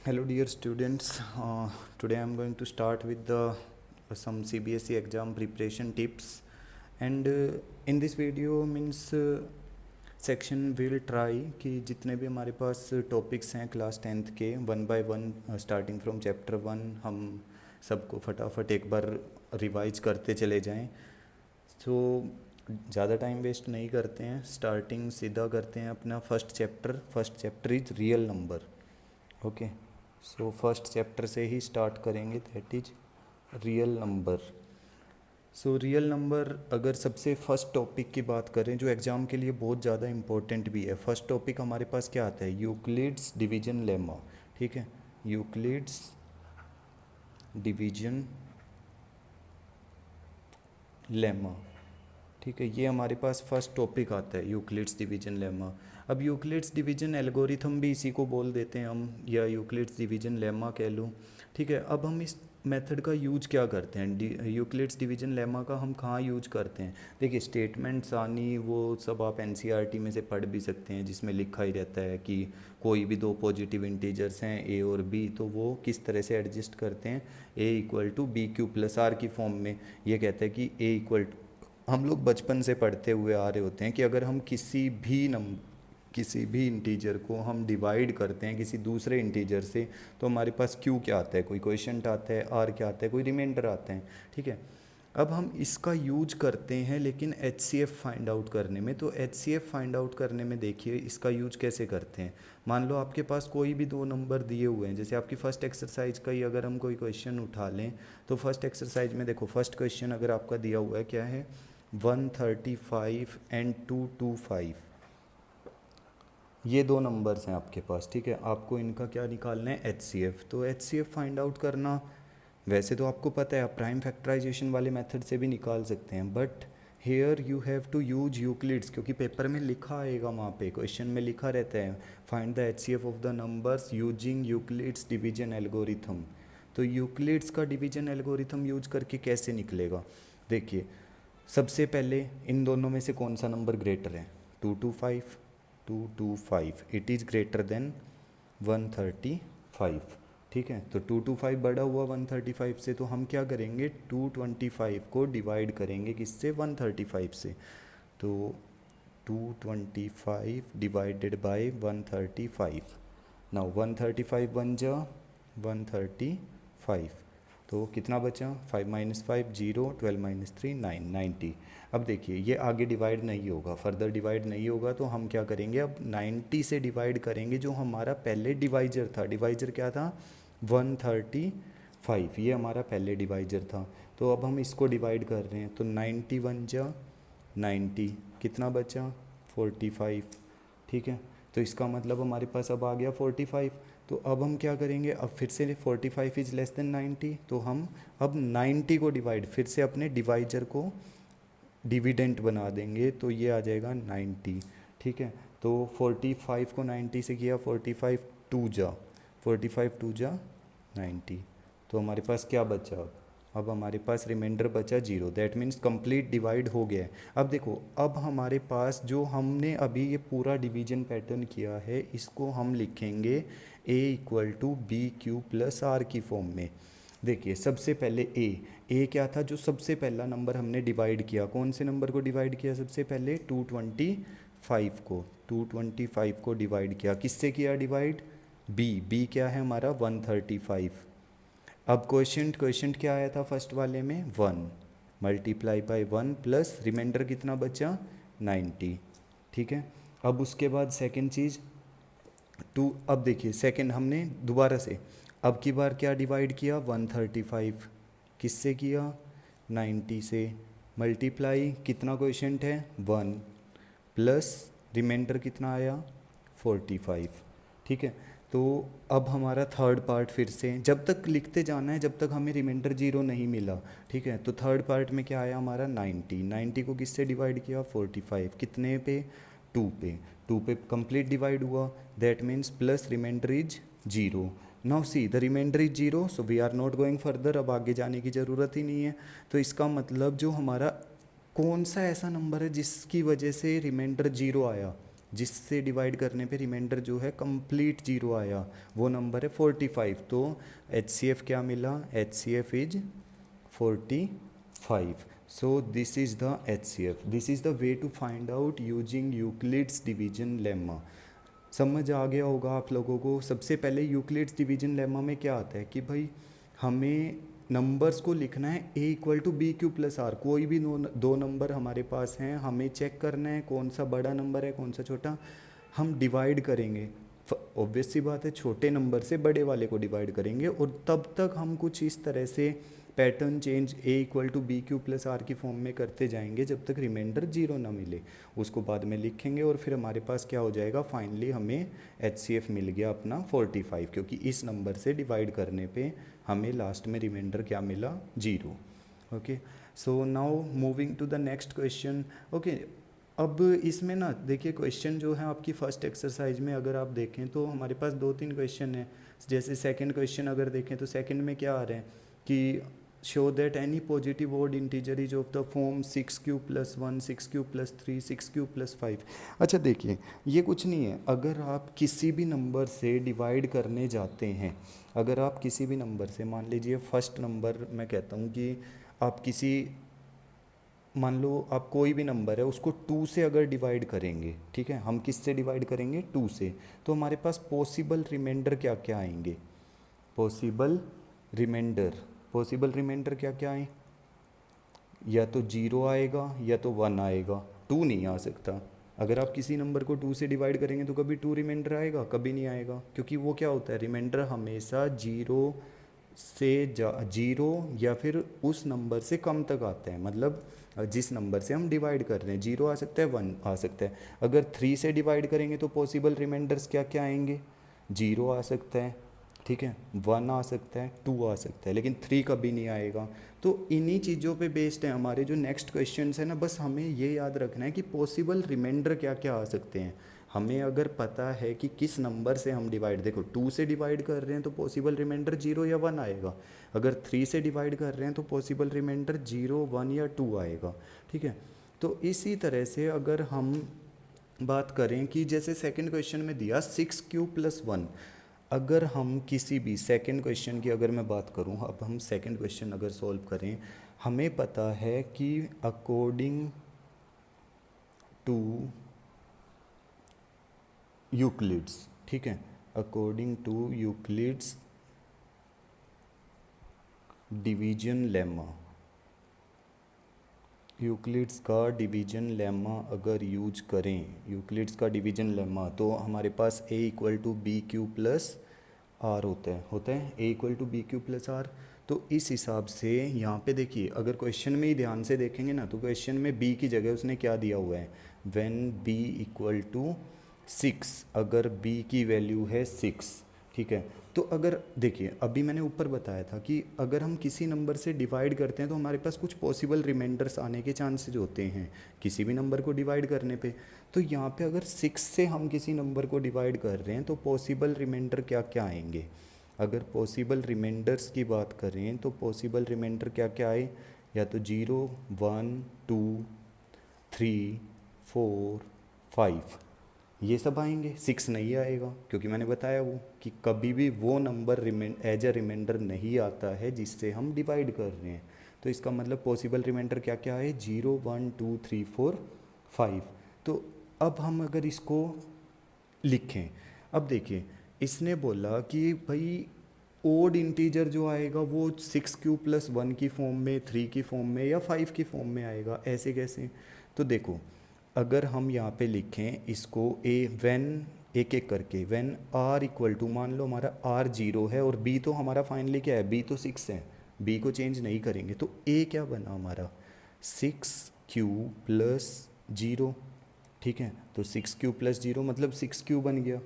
Hello dear students, today I am going to start with some CBSE exam preparation tips, and in this video means section will try कि जितने भी हमारे पास topics हैं class 10th के one by one starting from chapter 1 हम सबको फटाफट एक बार रिवाइज करते चले जाएं। तो ज़्यादा टाइम वेस्ट नहीं करते हैं, स्टार्टिंग सीधा करते हैं अपना first chapter is real number. Okay, so first chapter से ही स्टार्ट करेंगे, that is real number. So real number अगर सबसे फर्स्ट टॉपिक की बात करें जो एग्ज़ाम के लिए बहुत ज़्यादा इम्पोर्टेंट भी है, फर्स्ट टॉपिक हमारे पास क्या आता है, यूक्लिड्स डिवीजन लेमा। ठीक है, यूक्लिड्स डिवीजन लेमा। ठीक है, ये हमारे पास फर्स्ट टॉपिक आता है, यूक्लिड्स डिवीजन लेमा। अब यूक्लिड्स डिवीजन एल्गोरिथम भी इसी को बोल देते हैं हम, या यूक्लिड्स डिवीजन लेमा कह लूँ। ठीक है, अब हम इस मेथड का यूज क्या करते हैं, यूक्लिड्स डिवीजन लेमा का हम कहाँ यूज करते हैं। देखिए, स्टेटमेंट्स आनी वो सब आप एनसीईआरटी में से पढ़ भी सकते हैं, जिसमें लिखा ही रहता है कि कोई भी दो पॉजिटिव इंटीजर्स हैं ए और बी, तो वो किस तरह से एडजस्ट करते हैं, A equal to B Q plus are की फॉर्म में। ये कहते हैं कि ए इक्वल, हम लोग बचपन से पढ़ते हुए आ रहे होते हैं कि अगर हम किसी भी इंटीजर को हम डिवाइड करते हैं किसी दूसरे इंटीजर से, तो हमारे पास क्यू क्या आता है, कोई क्वोशिएंट आता है, आर क्या आता है, कोई रिमाइंडर आता है। ठीक है, अब हम इसका यूज करते हैं लेकिन HCF फाइंड आउट करने में। तो HCF फाइंड आउट करने में देखिए इसका यूज कैसे करते हैं। मान लो आपके पास कोई भी दो नंबर दिए हुए हैं, जैसे आपकी फर्स्ट एक्सरसाइज का ही अगर हम कोई क्वेश्चन उठा लें, तो फर्स्ट एक्सरसाइज में देखो, फर्स्ट क्वेश्चन अगर आपका दिया हुआ है क्या है, 135 एंड 225, ये दो नंबर्स हैं आपके पास। ठीक है, आपको इनका क्या निकालना है, HCF। तो HCF फाइंड आउट करना, वैसे तो आपको पता है आप प्राइम फैक्टराइजेशन वाले मेथड से भी निकाल सकते हैं, but here you have to use Euclid's, क्योंकि पेपर में लिखा आएगा, वहाँ पे क्वेश्चन में लिखा रहता है find the HCF of the numbers using Euclid's division algorithm. तो यूक्लिड्स का डिवीजन एल्गोरिथम यूज करके कैसे निकलेगा, देखिए सबसे पहले इन दोनों में से कौन सा नंबर ग्रेटर है, 225, इट इज़ ग्रेटर देन 135। ठीक है, तो 225 बड़ा हुआ 135 से, तो हम क्या करेंगे, 225 को डिवाइड करेंगे किससे, 135 से। तो 225 डिवाइडेड बाय 135, नाउ 135 बन जा 135, तो कितना बचा, 5 माइनस 5 0, 12 माइनस 3 9, 90। अब देखिए ये आगे डिवाइड नहीं होगा, फर्दर डिवाइड नहीं होगा, तो हम क्या करेंगे, अब 90 से डिवाइड करेंगे जो हमारा पहले डिवाइजर था। डिवाइजर क्या था, 135, ये हमारा पहले डिवाइजर था। तो अब हम इसको डिवाइड कर रहे हैं, तो 90 बन जा 90, कितना बचा, 45। ठीक है, तो इसका मतलब हमारे पास अब आ गया 45। तो अब हम क्या करेंगे, अब फिर से 45 इज़ लेस देन 90, तो हम अब 90 को डिवाइड, फिर से अपने डिवाइजर को डिविडेंट बना देंगे, तो ये आ जाएगा 90। ठीक है, तो 45 को 90 से किया, 45 टू जा 90, तो हमारे पास क्या बचा, अब हमारे पास रिमाइंडर बचा 0, दैट मीन्स कंप्लीट डिवाइड हो गया है। अब देखो, अब हमारे पास जो हमने अभी ये पूरा डिवीजन पैटर्न किया है, इसको हम लिखेंगे A equal to B Q plus are की फॉर्म में। देखिए सबसे पहले ए क्या था, जो सबसे पहला नंबर हमने डिवाइड किया, कौन से नंबर को डिवाइड किया सबसे पहले, 225 को डिवाइड किया, किससे किया डिवाइड, बी क्या है हमारा 135। अब क्वेश्चन क्या आया था फर्स्ट वाले में, 1 मल्टीप्लाई बाय 1 प्लस रिमाइंडर कितना बचा, 90। ठीक है, अब उसके बाद सेकंड चीज़ 2, अब देखिए सेकंड हमने दोबारा से अब की बार क्या डिवाइड किया, 135 किससे किया, 90 से, मल्टीप्लाई कितना क्वेश्चन है 1 प्लस रिमाइंडर कितना आया 45। ठीक है, तो अब हमारा थर्ड पार्ट फिर से जब तक लिखते जाना है जब तक हमें रिमाइंडर 0 नहीं मिला। ठीक है, तो थर्ड पार्ट में क्या आया हमारा 90 को किससे डिवाइड किया, 45, कितने पे, 2 पे कंप्लीट डिवाइड हुआ, that means plus remainder is 0। Now see the remainder is 0, so we are not going further, अब आगे जाने की ज़रूरत ही नहीं है। तो इसका मतलब जो हमारा कौन सा ऐसा नंबर है जिसकी वजह से रिमाइंडर 0 आया, जिससे डिवाइड करने पे रिमाइंडर जो है कंप्लीट जीरो आया, वो नंबर है 45। तो HCF क्या मिला, HCF is 45। So this is the HCF, this is the way to find out using Euclid's division lemma. समझ आ गया होगा आप लोगों को। सबसे पहले यूक्लिड्स डिवीजन लेमा में क्या आता है कि भाई हमें नंबर्स को लिखना है a equal to B Q plus r. कोई भी दो नंबर हमारे पास हैं, हमें चेक करना है कौन सा बड़ा नंबर है कौन सा छोटा। हम डिवाइड करेंगे, ऑब्वियस सी बात है, छोटे नंबर से बड़े वाले को डिवाइड करेंगे, और तब तक हम कुछ इस तरह से pattern change a equal to B Q plus are की फॉर्म में करते जाएंगे जब तक रिमाइंडर जीरो ना मिले। उसको बाद में लिखेंगे और फिर हमारे पास क्या हो जाएगा, फाइनली हमें HCF मिल गया अपना 45, क्योंकि इस नंबर से डिवाइड करने पे हमें लास्ट में रिमाइंडर क्या मिला, zero. Okay, so now moving to the next question. Okay, अब इसमें ना देखिए क्वेश्चन जो है आपकी फर्स्ट एक्सरसाइज में अगर आप देखें तो हमारे पास 2-3 क्वेश्चन हैं। जैसे सेकंड क्वेश्चन अगर देखें तो सेकंड में क्या आ रहे हैं कि show that any positive odd integer is of the form 6 q plus 1, 6 q plus 3, 6 q plus 5। अच्छा देखिए, ये कुछ नहीं है, अगर आप किसी भी नंबर से डिवाइड करने जाते हैं, अगर आप किसी भी नंबर से, मान लीजिए फर्स्ट नंबर मैं कहता हूँ कि आप किसी, मान लो आप कोई भी नंबर है उसको 2 से अगर डिवाइड करेंगे, ठीक है, हम किस से डिवाइड करेंगे, 2 से, तो हमारे पास पॉसिबल रिमाइंडर क्या क्या आएंगे, पॉसिबल रिमाइंडर क्या क्या आए, या तो 0 आएगा या तो 1 आएगा, 2 नहीं आ सकता। अगर आप किसी नंबर को 2 से डिवाइड करेंगे तो कभी 2 रिमाइंडर आएगा, कभी नहीं आएगा, क्योंकि वो क्या होता है, रिमाइंडर हमेशा 0 से 0 या फिर उस नंबर से कम तक आता है। मतलब जिस नंबर से हम डिवाइड कर रहे हैं, 0 आ सकता है, 1 आ सकता है। अगर 3 से डिवाइड करेंगे तो पॉसिबल रिमाइंडर्स क्या क्या आएंगे, 0 आ सकता है, ठीक है, 1 आ सकता है, 2 आ सकता है, लेकिन 3 कभी नहीं आएगा। तो इन्हीं चीज़ों पे बेस्ड है हमारे जो नेक्स्ट क्वेश्चंस है ना। बस हमें ये याद रखना है कि पॉसिबल रिमाइंडर क्या क्या आ सकते हैं। हमें अगर पता है कि किस नंबर से हम डिवाइड, देखो 2 से डिवाइड कर रहे हैं तो पॉसिबल रिमाइंडर 0 या 1 आएगा। अगर 3 से डिवाइड कर रहे हैं तो पॉसिबल रिमाइंडर 0, 1 या 2 आएगा, ठीक है। तो इसी तरह से अगर हम बात करें कि जैसे सेकंड क्वेश्चन में दिया 6 क्यू प्लस 1, अगर हम किसी भी सेकंड क्वेश्चन की अगर मैं बात करूं, अब हम सेकंड क्वेश्चन अगर सॉल्व करें, हमें पता है कि अकॉर्डिंग टू यूक्लिड्स, ठीक है, according to Euclid's division lemma, Euclid's का डिवीजन लेमा अगर यूज करें, यूक्लिड्स का डिवीजन लेमा, तो हमारे पास a equal to B Q plus r होता है a equal to B Q plus r. तो इस हिसाब से यहाँ पे देखिए, अगर क्वेश्चन में ही ध्यान से देखेंगे ना तो क्वेश्चन में b की जगह उसने क्या दिया हुआ है, व्हेन b इक्वल टू 6, अगर b की वैल्यू है 6, ठीक है। तो अगर देखिए अभी मैंने ऊपर बताया था कि अगर हम किसी नंबर से डिवाइड करते हैं तो हमारे पास कुछ पॉसिबल रिमाइंडर्स आने के चांसेस होते हैं किसी भी नंबर को डिवाइड करने पे। तो यहाँ पे अगर 6 से हम किसी नंबर को डिवाइड कर रहे हैं तो पॉसिबल रिमाइंडर क्या क्या आएंगे। अगर पॉसिबल रिमाइंडर्स की बात करें तो पॉसिबल रिमाइंडर क्या क्या आए, या तो 0, 1, 2, 3, 4, 5, ये सब आएंगे। 6 नहीं आएगा क्योंकि मैंने बताया वो कि कभी भी वो नंबर एज अ रिमाइंडर नहीं आता है जिससे हम डिवाइड कर रहे हैं। तो इसका मतलब पॉसिबल रिमाइंडर क्या क्या है, 0, 1, 2, 3, 4, 5। तो अब हम अगर इसको लिखें, अब देखिए इसने बोला कि भाई ओड इंटीजर जो आएगा वो 6 क्यू प्लस 1 की फॉर्म में, 3 की फॉर्म में या 5 की फॉर्म में आएगा, ऐसे कैसे। तो देखो अगर हम यहाँ पे लिखें इसको व्हेन, एक एक करके, व्हेन आर इक्वल टू, मान लो हमारा आर 0 है और बी तो हमारा फाइनली क्या है, बी तो 6 है, बी को चेंज नहीं करेंगे, तो ए क्या बना हमारा 6 क्यू प्लस 0, ठीक है। तो 6 क्यू प्लस 0 मतलब 6 क्यू बन गया।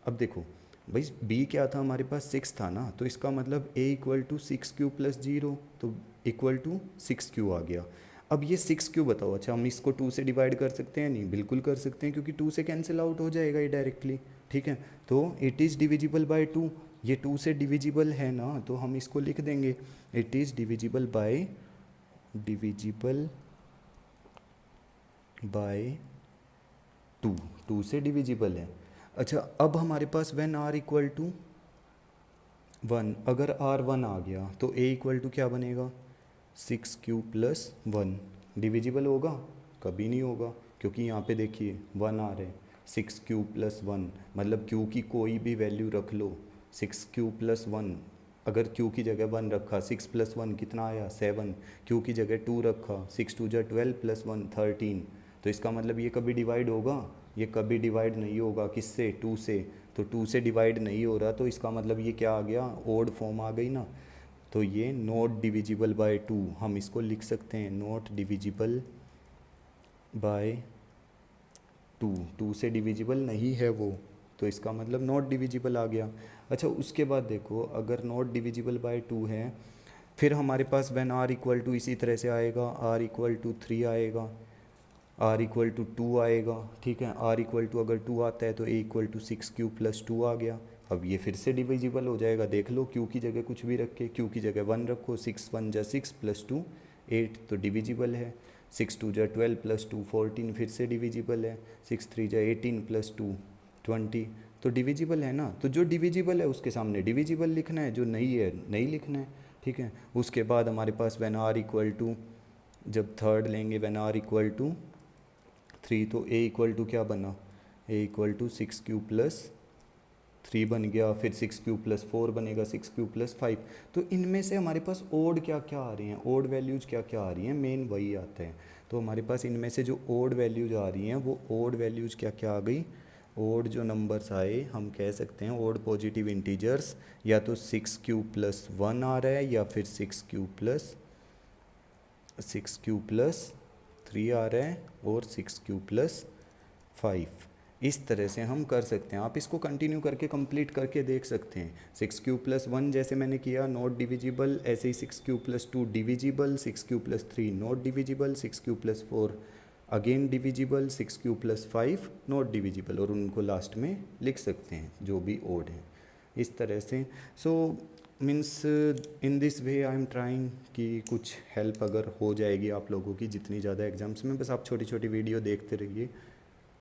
अब देखो भाई b क्या था हमारे पास, 6 था ना, तो इसका मतलब a equal to 6 q plus 0, तो इक्वल टू 6 क्यू आ गया। अब ये 6 क्यू बताओ, अच्छा हम इसको 2 से डिवाइड कर सकते हैं, नहीं बिल्कुल कर सकते हैं क्योंकि 2 से कैंसिल आउट हो जाएगा ये डायरेक्टली, ठीक है। तो इट इज़ डिविजिबल बाय 2, ये 2 से डिविजिबल है ना, तो हम इसको लिख देंगे it is divisible by two, two से डिविजिबल है। अच्छा, अब हमारे पास व्हेन आर इक्वल टू 1, अगर आर 1 आ गया तो ए इक्वल टू क्या बनेगा 6 क्यू प्लस 1। डिविजिबल होगा? कभी नहीं होगा, क्योंकि यहाँ पे देखिए 1 आ रहे हैं। 6 क्यू प्लस 1 मतलब क्यू की कोई भी वैल्यू रख लो, 6 क्यू प्लस 1, अगर क्यू की जगह 1 रखा, 6 प्लस 1 कितना आया 7, क्यू की जगह 2 रखा, 6 2 जा 12 प्लस 1 13, तो इसका मतलब ये कभी डिवाइड होगा? ये कभी डिवाइड नहीं होगा। किससे? 2 से। तो 2 से डिवाइड नहीं हो रहा, तो इसका मतलब ये क्या आ गया, ओड फॉर्म आ गई ना। तो ये नॉट डिविजिबल बाय 2, हम इसको लिख सकते हैं नॉट डिविजिबल बाय 2, 2 से डिविजिबल नहीं है वो, तो इसका मतलब नॉट डिविजिबल आ गया। अच्छा, उसके बाद देखो, अगर नॉट डिविजिबल बाय 2 है, फिर हमारे पास व्हेन आर इक्वल टू इसी तरह से आएगा, आर इक्वल टू 3 आएगा, आर इक्वल टू 2 आएगा, ठीक है। आर इक्वल टू अगर 2 आता है तो ए इक्वल टू 6 क्यू प्लस 2 आ गया। अब ये फिर से डिविजिबल हो जाएगा, देख लो, क्यू की जगह कुछ भी रख के, क्यू की जगह 1 रखो, 6 1 जा 6 प्लस 2 8, तो डिविजिबल है। 6 2 जा 12 प्लस 2 14, फिर से डिविजिबल है। 6 3 जा 18 प्लस 2 20, तो डिविजिबल है ना। तो जो डिविजिबल है उसके सामने डिविजिबल लिखना है, जो नहीं है नहीं लिखना है, ठीक है। उसके बाद हमारे पास व्हेन आर इक्वल टू, जब थर्ड लेंगे व्हेन आर इक्वल टू 3, तो ए इक्वल टू क्या बना, ए इक्वल टू 6 क्यू प्लस 3 बन गया, फिर 6 क्यू प्लस 4 बनेगा, 6 क्यू प्लस 5। तो इनमें से हमारे पास ओड क्या क्या आ रही हैं, ओड वैल्यूज़ क्या क्या आ रही हैं, मेन वही आते हैं। तो हमारे पास इनमें से जो ओड वैल्यूज़ आ रही हैं वो ओड वैल्यूज़ क्या क्या आ गई, ओड जो नंबर्स आए हम कह सकते हैं ओड पॉजिटिव इंटीजर्स, या तो 6 क्यू प्लस 1 आ रहा है, या फिर 6 क्यू प्लस 3 आ रहा है, और 6 क्यू प्लस 5। इस तरह से हम कर सकते हैं। आप इसको कंटिन्यू करके कंप्लीट करके देख सकते हैं। 6 क्यू प्लस 1 जैसे मैंने किया नॉट डिविजिबल, ऐसे ही 6 q plus 2 divisible, 6 q plus 3 not divisible, 6 q plus 4 again divisible, 6 q plus 5 not divisible, और उनको लास्ट में लिख सकते हैं जो भी ओड हैं इस तरह से। So means in this way I am trying कि कुछ हेल्प अगर हो जाएगी आप लोगों की जितनी ज़्यादा एग्जाम्स में, बस आप छोटी छोटी वीडियो देखते रहिए।